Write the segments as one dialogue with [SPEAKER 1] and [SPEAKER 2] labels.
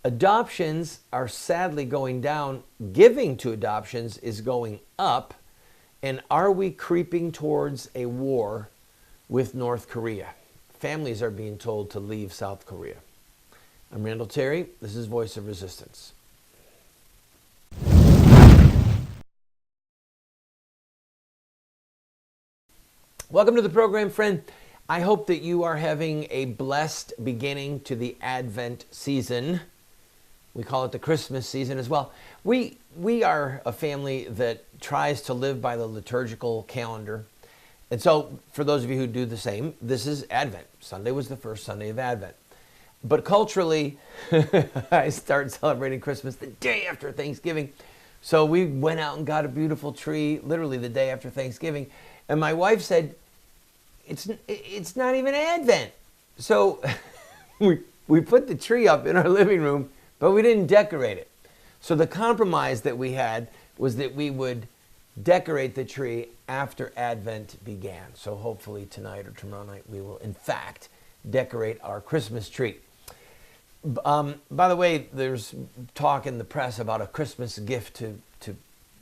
[SPEAKER 1] Adoptions are sadly going down. Giving to adoptions is going up. And are we creeping towards a war with North Korea? Families are being told to leave South Korea. I'm Randall Terry. This is Voice of Resistance. Welcome to the program, friend. I hope that you are having a blessed beginning to the Advent season. We call it the Christmas season as well. We are a family that tries to live by the liturgical calendar. And so for those of you who do the same, this is Advent. Sunday was the first Sunday of Advent. But culturally, I start celebrating Christmas the day after Thanksgiving. So we went out and got a beautiful tree literally the day after Thanksgiving. And my wife said, it's not even Advent. So we put the tree up in our living room, but we didn't decorate it. So the compromise that we had was that we would decorate the tree after Advent began. So hopefully tonight or tomorrow night we will in fact decorate our Christmas tree. By the way, there's talk in the press about a Christmas gift to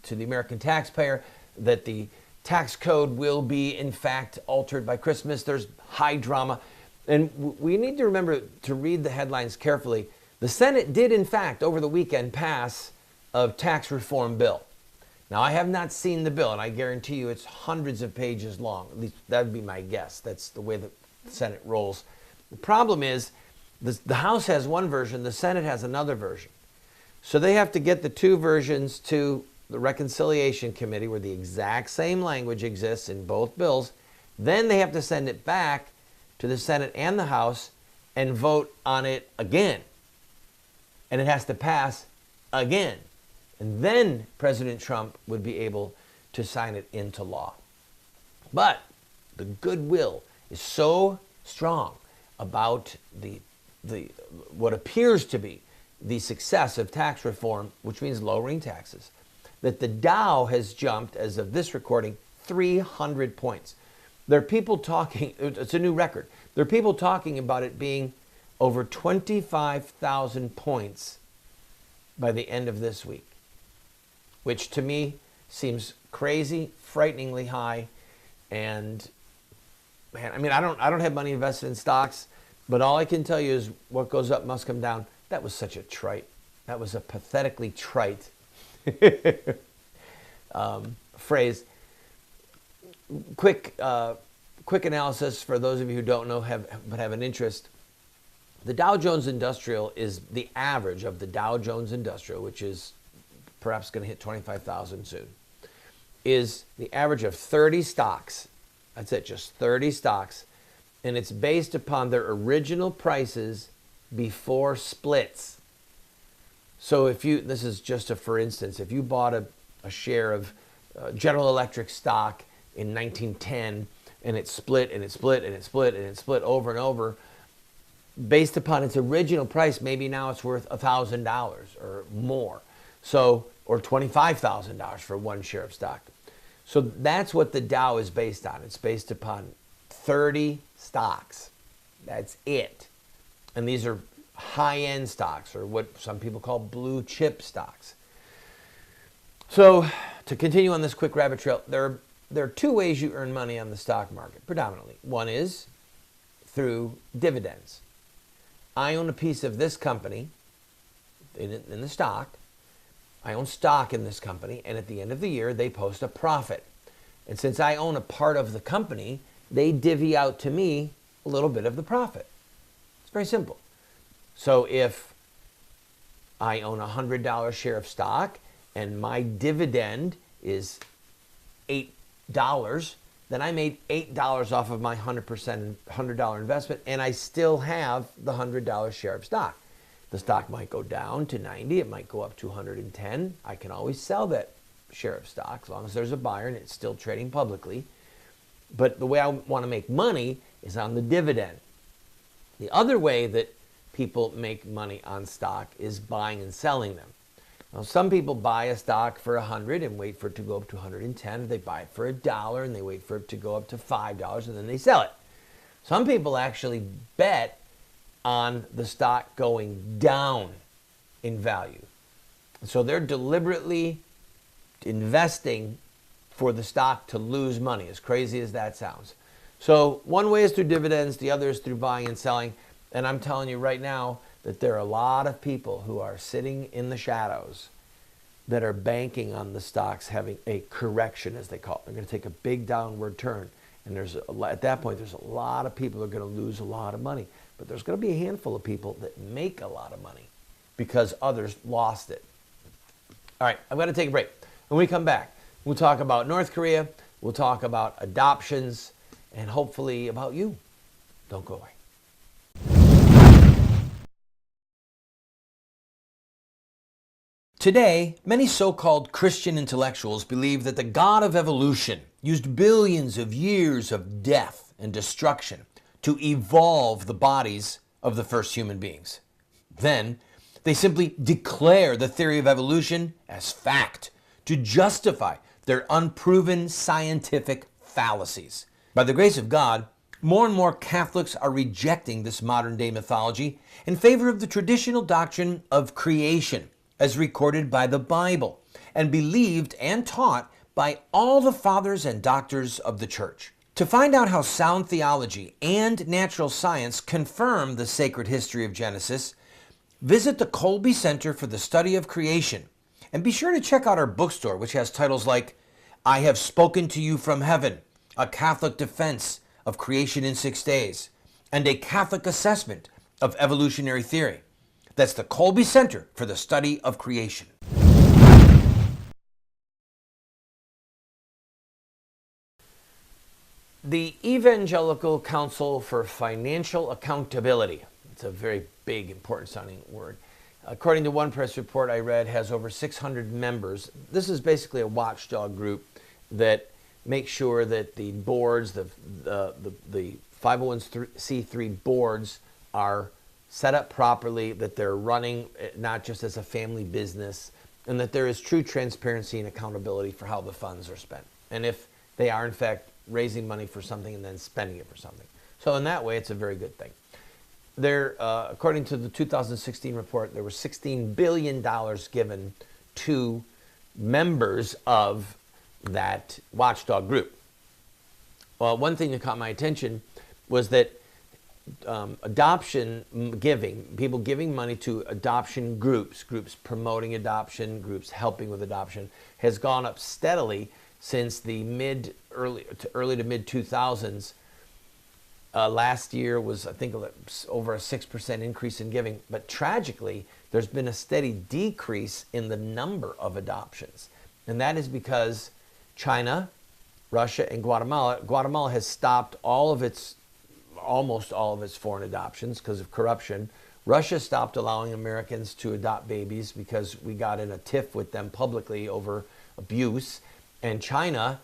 [SPEAKER 1] the American taxpayer, that the tax code will be in fact altered by Christmas. There's high drama. And we need to remember to read the headlines carefully. The Senate did, in fact, over the weekend pass a tax reform bill. Now, I have not seen the bill, and I guarantee you it's hundreds of pages long. At least that would be my guess. That's the way the Senate rolls. The problem is the House has one version, the Senate has another version. So they have to get the two versions to the Reconciliation Committee, where the exact same language exists in both bills. Then they have to send it back to the Senate and the House and vote on it again. And it has to pass again. And then President Trump would be able to sign it into law. But the goodwill is so strong about the what appears to be the success of tax reform, which means lowering taxes, that the Dow has jumped, as of this recording, 300 points. There are people talking, it's a new record. There are people talking about it being over 25,000 points by the end of this week, which to me seems crazy, frighteningly high. And man, I mean, I don't have money invested in stocks, but all I can tell you is what goes up must come down. That was such a trite. That was a pathetically trite phrase. Quick analysis for those of you who don't know but have an interest. The Dow Jones Industrial is the average of the Dow Jones Industrial, which is perhaps going to hit 25,000 soon, is the average of 30 stocks. That's it, just 30 stocks. And it's based upon their original prices before splits. So this is just for instance, if you bought a share of General Electric stock in 1910 and it split and it split and it split and it split over and over, based upon its original price, maybe now it's worth $1,000 or more. So, or $25,000 for one share of stock. So that's what the Dow is based on. It's based upon 30 stocks. That's it. And these are high-end stocks, or what some people call blue chip stocks. So to continue on this quick rabbit trail, there are two ways you earn money on the stock market, predominantly. One is through dividends. I own a piece of this company in the stock. I own stock in this company, and at the end of the year, they post a profit. And since I own a part of the company, they divvy out to me a little bit of the profit. It's very simple. So if I own a $100 share of stock and my dividend is $8, then I made $8 off of my 100% $100 investment, and I still have the $100 share of stock. The stock might go down to 90, it might go up to 110. I can always sell that share of stock as long as there's a buyer and it's still trading publicly. But the way I want to make money is on the dividend. The other way that people make money on stock is buying and selling them. Now, some people buy a stock for 100 and wait for it to go up to 110. They buy it for $1 and they wait for it to go up to $5 and then they sell it. Some people actually bet on the stock going down. in value. So they're deliberately investing for the stock to lose money, as crazy as that sounds. So one way is through dividends, the other is through buying and selling. And I'm telling you right now that there are a lot of people who are sitting in the shadows that are banking on the stocks having a correction, as they call it. They're going to take a big downward turn. And at that point, there's a lot of people who are going to lose a lot of money. But there's going to be a handful of people that make a lot of money because others lost it. All right, I'm going to take a break. When we come back, we'll talk about North Korea, we'll talk about adoptions, and hopefully about you. Don't go away. Today, many so-called Christian intellectuals believe that the God of evolution used billions of years of death and destruction to evolve the bodies of the first human beings. Then, they simply declare the theory of evolution as fact to justify their unproven scientific fallacies. By the grace of God, more and more Catholics are rejecting this modern-day mythology in favor of the traditional doctrine of creation, as recorded by the Bible, and believed and taught by all the fathers and doctors of the Church. To find out how sound theology and natural science confirm the sacred history of Genesis, visit the Colby Center for the Study of Creation, and be sure to check out our bookstore, which has titles like I Have Spoken to You from Heaven, A Catholic Defense of Creation in 6 Days, and A Catholic Assessment of Evolutionary Theory. That's the Colby Center for the Study of Creation. The Evangelical Council for Financial Accountability. It's a very big, important sounding word. According to one press report I read, has over 600 members. This is basically a watchdog group that makes sure that the boards, the 501c3 boards are set up properly, that they're running not just as a family business, and that there is true transparency and accountability for how the funds are spent. And if they are, in fact, raising money for something and then spending it for something. So in that way, it's a very good thing. There, according to the 2016 report, there was $16 billion given to members of that watchdog group. Well, one thing that caught my attention was that adoption giving, people giving money to adoption groups promoting adoption, groups helping with adoption, has gone up steadily since the early to mid 2000s. Last year was, I think, over a 6% increase in giving. But tragically, there's been a steady decrease in the number of adoptions. And that is because China, Russia, and Guatemala has stopped almost all of its foreign adoptions because of corruption. Russia stopped allowing Americans to adopt babies because we got in a tiff with them publicly over abuse. And China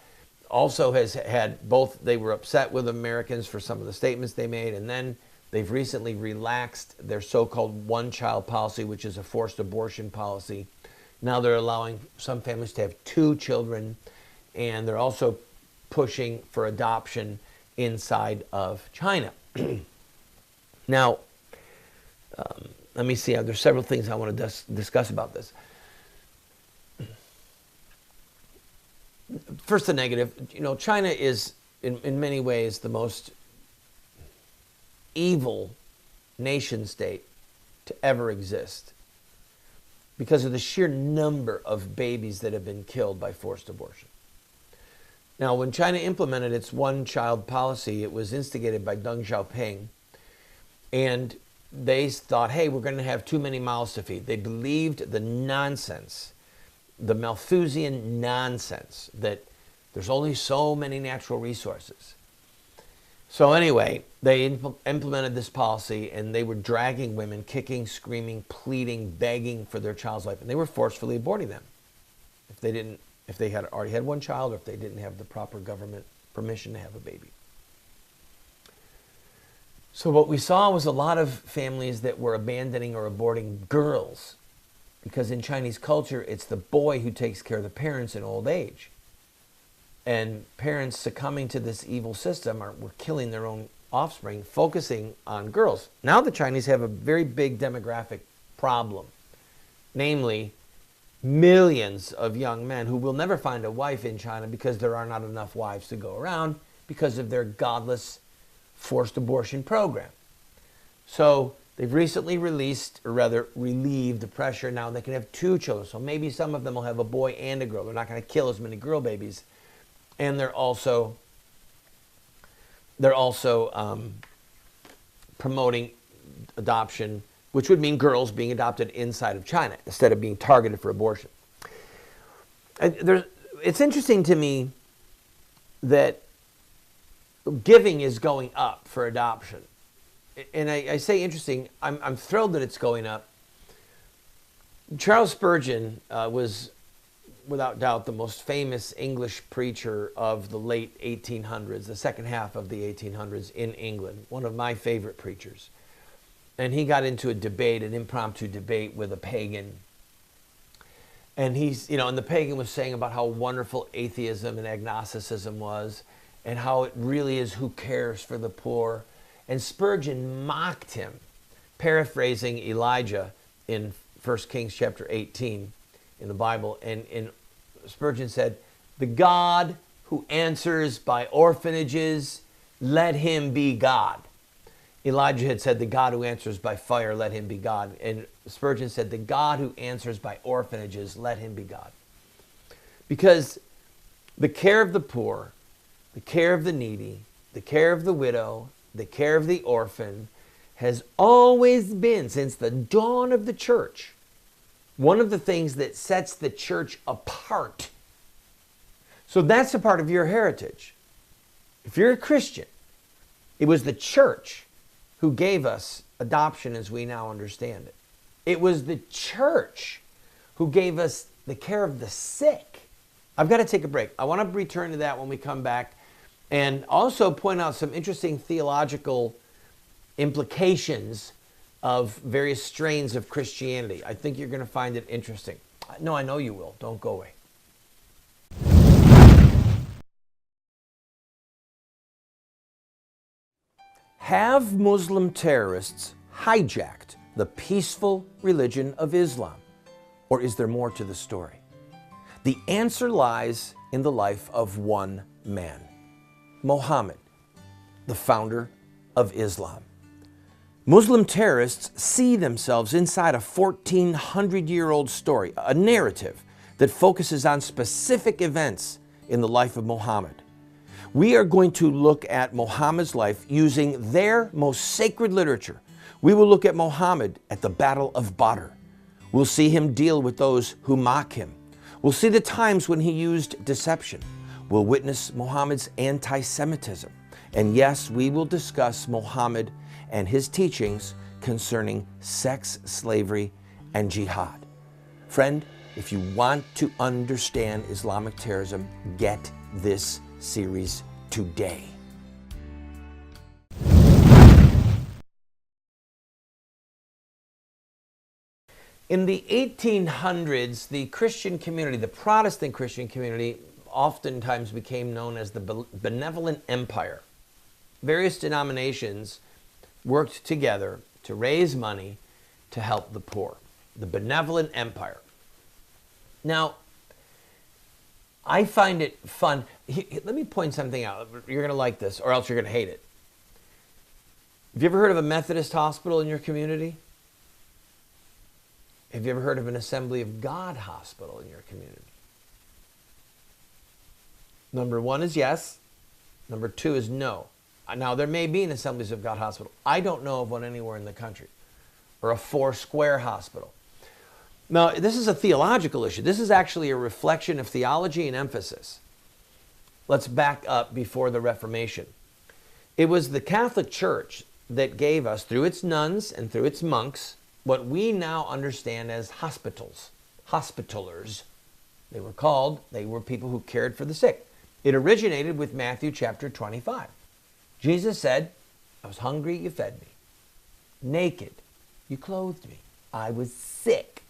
[SPEAKER 1] also has had both, they were upset with Americans for some of the statements they made, and then they've recently relaxed their so-called one-child policy, which is a forced abortion policy. Now they're allowing some families to have 2 children, and they're also pushing for adoption inside of China. Now, let me see, there's several things I want to discuss about this. First, the negative. China is, in many ways, the most evil nation state to ever exist because of the sheer number of babies that have been killed by forced abortion. Now, when China implemented its one-child policy, it was instigated by Deng Xiaoping, and they thought, hey, we're going to have too many mouths to feed. They believed the nonsense, the Malthusian nonsense, that there's only so many natural resources. So anyway, they implemented this policy, and they were dragging women, kicking, screaming, pleading, begging for their child's life, and they were forcefully aborting them if they had already had one child, or if they didn't have the proper government permission to have a baby. So what we saw was a lot of families that were abandoning or aborting girls, because in Chinese culture, it's the boy who takes care of the parents in old age. And parents succumbing to this evil system were killing their own offspring, focusing on girls. Now the Chinese have a very big demographic problem. namely millions of young men who will never find a wife in China because there are not enough wives to go around because of their godless forced abortion program. So they've recently released, or rather relieved the pressure. Now they can have 2 children. So maybe some of them will have a boy and a girl. They're not going to kill as many girl babies. And they're also promoting adoption, which would mean girls being adopted inside of China instead of being targeted for abortion. It's interesting to me that giving is going up for adoption. And I say interesting, I'm thrilled that it's going up. Charles Spurgeon was, without doubt, the most famous English preacher of the late 1800s, the second half of the 1800s in England, one of my favorite preachers. And he got into a debate, an impromptu debate with a pagan. And and the pagan was saying about how wonderful atheism and agnosticism was, and how it really is who cares for the poor. And Spurgeon mocked him, paraphrasing Elijah in 1 Kings chapter 18 in the Bible. And Spurgeon said, "The God who answers by orphanages, let him be God." Elijah had said, "The God who answers by fire, let him be God." And Spurgeon said, "The God who answers by orphanages, let him be God." Because the care of the poor, the care of the needy, the care of the widow, the care of the orphan has always been, since the dawn of the church, one of the things that sets the church apart. So that's a part of your heritage. If you're a Christian, it was the church who gave us adoption as we now understand it. It was the church who gave us the care of the sick. I've got to take a break. I want to return to that when we come back, and also point out some interesting theological implications of various strains of Christianity. I think you're going to find it interesting. No, I know you will. Don't go away. Have Muslim terrorists hijacked the peaceful religion of Islam? Or is there more to the story? The answer lies in the life of one man, Muhammad, the founder of Islam. Muslim terrorists see themselves inside a 1,400-year-old story, a narrative that focuses on specific events in the life of Muhammad. We are going to look at Muhammad's life using their most sacred literature. We will look at Muhammad at the Battle of Badr. We'll see him deal with those who mock him. We'll see the times when he used deception. We'll witness Muhammad's anti-Semitism. And yes, we will discuss Muhammad and his teachings concerning sex, slavery, and jihad. Friend, if you want to understand Islamic terrorism, get this series today. In the 1800s, the Christian community, the Protestant Christian community, oftentimes became known as the Benevolent Empire. Various denominations worked together to raise money to help the poor. The Benevolent Empire. Now, I find it fun. Let me point something out. You're going to like this, or else you're going to hate it. Have you ever heard of a Methodist hospital in your community? Have you ever heard of an Assembly of God hospital in your community? Number one is yes. Number two is no. Now, there may be an Assemblies of God hospital. I don't know of one anywhere in the country. Or a Foursquare hospital. Now, this is a theological issue. This is actually a reflection of theology and emphasis. Let's back up before the Reformation. It was the Catholic Church that gave us, through its nuns and through its monks, what we now understand as hospitals. Hospitalers, they were called. They were people who cared for the sick. It originated with Matthew chapter 25. Jesus said, "I was hungry, you fed me. Naked, you clothed me. I was sick,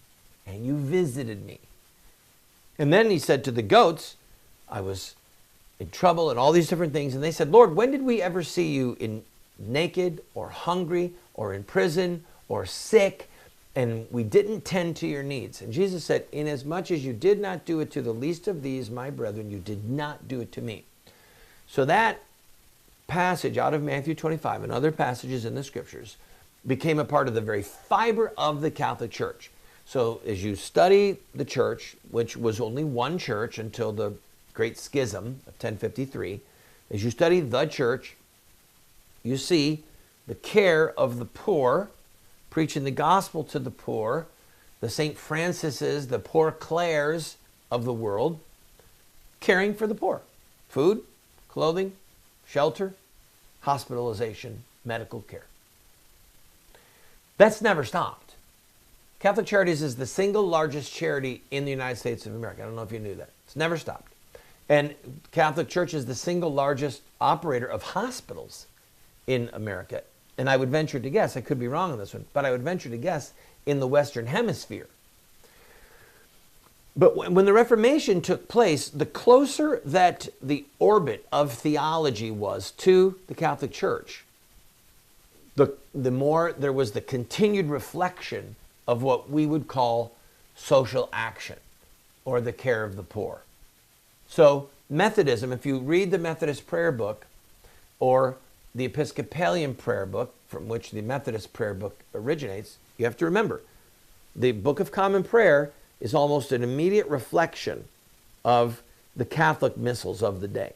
[SPEAKER 1] and you visited me." And then he said to the goats, "I was in trouble," and all these different things. And they said, "Lord, when did we ever see you naked or hungry or in prison or sick?" and we didn't tend to your needs. And Jesus said, inasmuch as you did not do it to the least of these, my brethren, you did not do it to me. So that passage out of Matthew 25 and other passages in the scriptures became a part of the very fiber of the Catholic Church. So as you study the church, which was only one church until the Great Schism of 1053, as you study the church, you see the care of the poor, preaching the gospel to the poor, the St. Francis's, the Poor Clares of the world, caring for the poor. Food, clothing, shelter, hospitalization, medical care. That's never stopped. Catholic Charities is the single largest charity in the United States of America. I don't know if you knew that. It's never stopped. And Catholic Church is the single largest operator of hospitals in America. And I would venture to guess, I could be wrong on this one, but I would venture to guess in the Western Hemisphere. But when the Reformation took place, the closer that the orbit of theology was to the Catholic Church, the more there was the continued reflection of what we would call social action or the care of the poor. So Methodism, if you read the Methodist prayer book or the Episcopalian prayer book, from which the Methodist prayer book originates, you have to remember, the Book of Common Prayer is almost an immediate reflection of the Catholic missals of the day.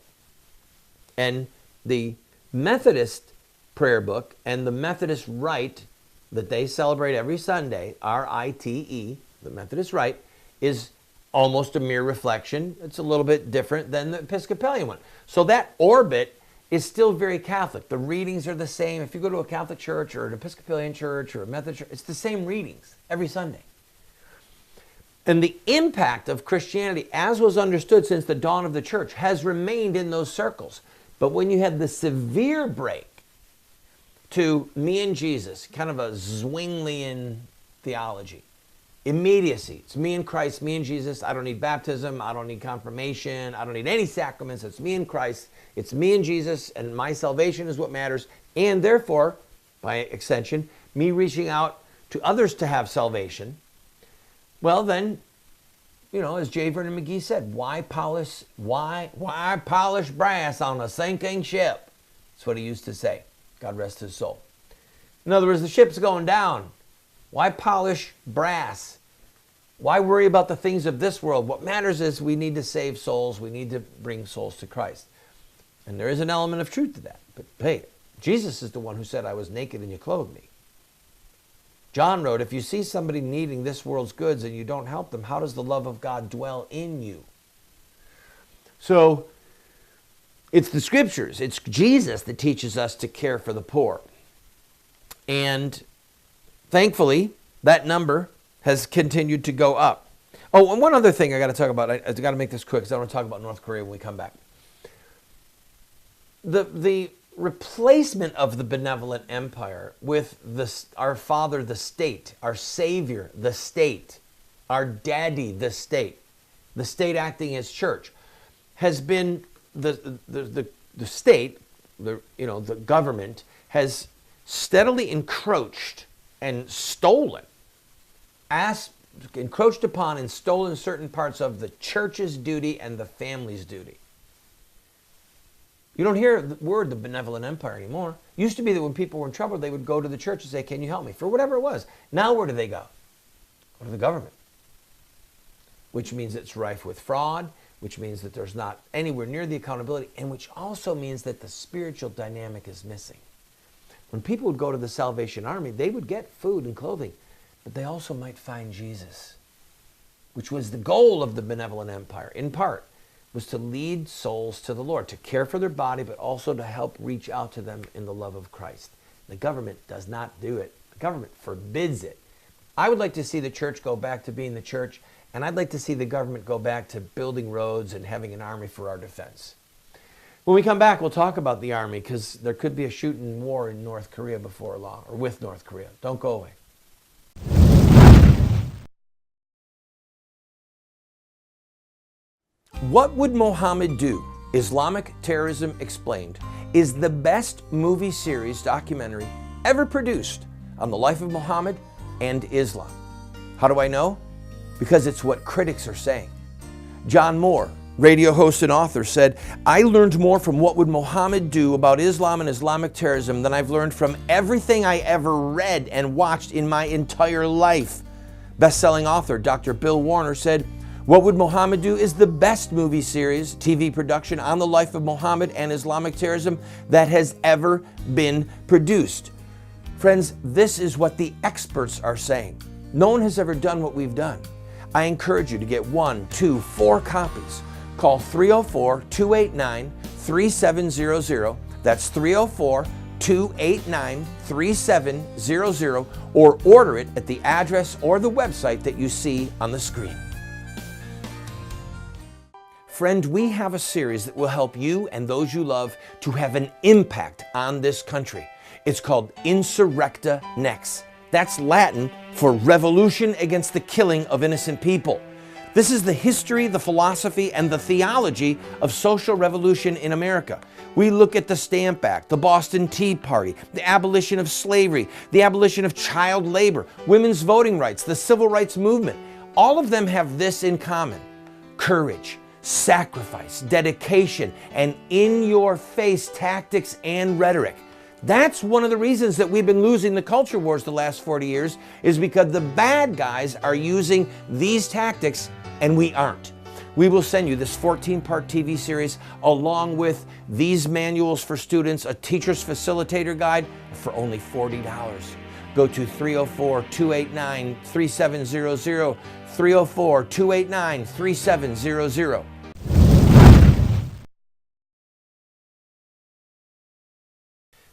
[SPEAKER 1] And the Methodist prayer book and the Methodist Rite that they celebrate every Sunday, R-I-T-E, the Methodist Rite, is almost a mere reflection. It's a little bit different than the Episcopalian one. So that orbit is still very Catholic. The readings are the same. If you go to a Catholic church or an Episcopalian church or a Methodist church, it's the same readings every Sunday. And the impact of Christianity, as was understood since the dawn of the church, has remained in those circles. But when you had the severe break to me and Jesus, kind of a Zwinglian theology, immediacy. It's me and Christ, me and Jesus. I don't need baptism. I don't need confirmation. I don't need any sacraments. It's me and Christ. It's me and Jesus, and my salvation is what matters. And therefore, by extension, me reaching out to others to have salvation. Well, then, you know, as J. Vernon McGee said, why polish brass on a sinking ship? That's what he used to say. God rest his soul. In other words, the ship's going down. Why polish brass? Why worry about the things of this world? What matters is we need to save souls. We need to bring souls to Christ. And there is an element of truth to that. But hey, Jesus is the one who said, I was naked and you clothed me. John wrote, if you see somebody needing this world's goods and you don't help them, how does the love of God dwell in you? So it's the scriptures. It's Jesus that teaches us to care for the poor. And thankfully, that number has continued to go up. Oh, and one other thing I got to talk about. I got to make this quick because I want to talk about North Korea when we come back. The replacement of the benevolent empire with our father, the state, our savior, the state, our daddy, the state acting as church, has been the state, the government has steadily encroached and stolen, encroached upon and stolen certain parts of the church's duty and the family's duty. You don't hear the word the benevolent empire anymore. It used to be that when people were in trouble, they would go to the church and say, can you help me? For whatever it was. Now where do they go? Go to the government. Which means it's rife with fraud, which means that there's not anywhere near the accountability, and which also means that the spiritual dynamic is missing. When people would go to the Salvation Army, they would get food and clothing, but they also might find Jesus, which was the goal of the benevolent empire, in part, was to lead souls to the Lord, to care for their body, but also to help reach out to them in the love of Christ. The government does not do it. The government forbids it. I would like to see the church go back to being the church, and I'd like to see the government go back to building roads and having an army for our defense. When we come back, we'll talk about the army, because there could be a shooting war in North Korea before long, or with North Korea. Don't go away. What Would Mohammed Do? Islamic Terrorism Explained is the best movie series documentary ever produced on the life of Muhammad, and Islam. How do I know? Because it's what critics are saying. John Moore, radio host and author, said, "I learned more from what would Muhammad do about Islam and Islamic terrorism than I've learned from everything I ever read and watched in my entire life." Best-selling author Dr. Bill Warner said, "What Would Muhammad Do is the best movie series, TV production on the life of Muhammad and Islamic terrorism that has ever been produced." Friends, this is what the experts are saying. No one has ever done what we've done. I encourage you to get 1, 2, 4 copies. Call 304-289-3700. That's 304-289-3700, or order it at the address or the website that you see on the screen. Friend, we have a series that will help you and those you love to have an impact on this country. It's called Insurrecta Nex. That's Latin for revolution against the killing of innocent people. This is the history, the philosophy, and the theology of social revolution in America. We look at the Stamp Act, the Boston Tea Party, the abolition of slavery, the abolition of child labor, women's voting rights, the civil rights movement. All of them have this in common: courage, sacrifice, dedication, and in-your-face tactics and rhetoric. That's one of the reasons that we've been losing the culture wars the last 40 years, is because the bad guys are using these tactics and we aren't. We will send you this 14-part TV series along with these manuals for students, a teacher's facilitator guide for only $40. Go to 304-289-3700, 304-289-3700.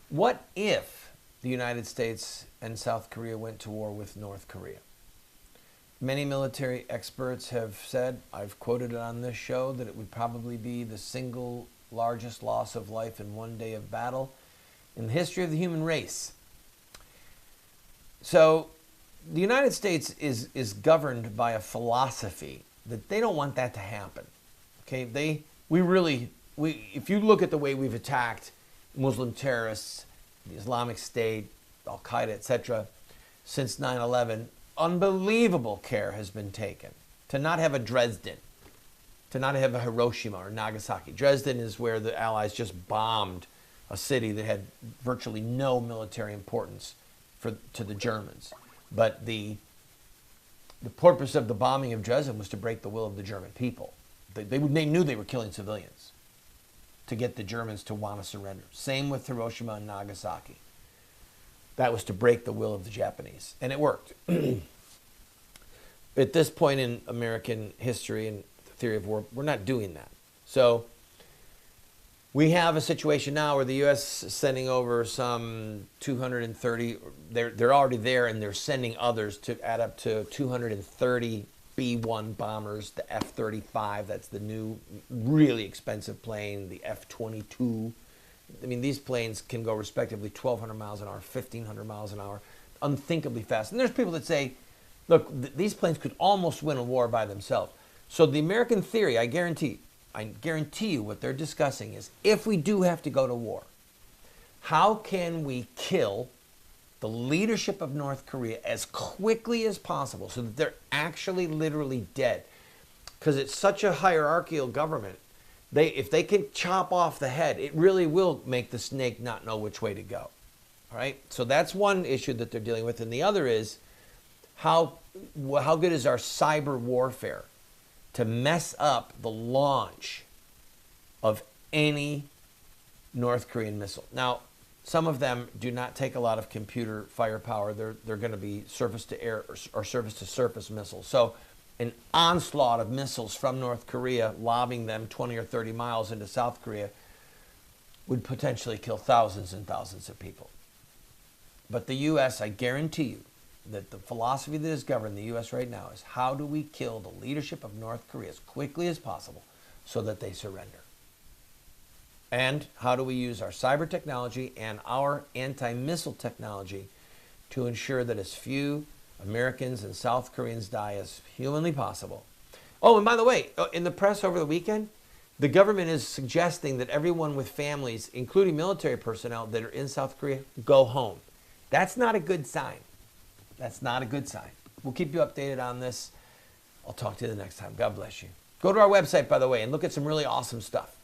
[SPEAKER 1] What if the United States and South Korea went to war with North Korea? Many military experts have said, I've quoted it on this show, that it would probably be the single largest loss of life in one day of battle in the history of the human race. So the United States is governed by a philosophy that they don't want that to happen. Okay, if you look at the way we've attacked Muslim terrorists, the Islamic State, Al-Qaeda, etc., since 9/11, unbelievable care has been taken to not have a Dresden, to not have a Hiroshima or Nagasaki. Dresden is where the Allies just bombed a city that had virtually no military importance to the Germans. But the purpose of the bombing of Dresden was to break the will of the German people. They knew they were killing civilians to get the Germans to want to surrender. Same with Hiroshima and Nagasaki. That was to break the will of the Japanese, and it worked. At this point in American history and the theory of war, we're not doing that. So we have a situation now where the U.S. is sending over some 230, they're already there, and they're sending others to add up to 230 B-1 bombers, the F-35, that's the new really expensive plane, the F-22. I mean, these planes can go respectively 1,200 miles an hour, 1,500 miles an hour, unthinkably fast. And there's people that say, look, these planes could almost win a war by themselves. So the American theory, I guarantee you what they're discussing is, if we do have to go to war, how can we kill the leadership of North Korea as quickly as possible so that they're actually literally dead? Because it's such a hierarchical government. If they can chop off the head, it really will make the snake not know which way to go. All right? So that's one issue that they're dealing with. And the other is, how good is our cyber warfare to mess up the launch of any North Korean missile? Now, some of them do not take a lot of computer firepower. They're going to be surface-to-air or surface-to-surface missiles. So an onslaught of missiles from North Korea, lobbing them 20 or 30 miles into South Korea, would potentially kill thousands and thousands of people. But the U.S., I guarantee you, that the philosophy that is governing the U.S. right now is, how do we kill the leadership of North Korea as quickly as possible so that they surrender? And how do we use our cyber technology and our anti-missile technology to ensure that as few Americans and South Koreans die as humanly possible? Oh, and by the way, in the press over the weekend, the government is suggesting that everyone with families, including military personnel that are in South Korea, go home. That's not a good sign. That's not a good sign. We'll keep you updated on this. I'll talk to you the next time. God bless you. Go to our website, by the way, and look at some really awesome stuff.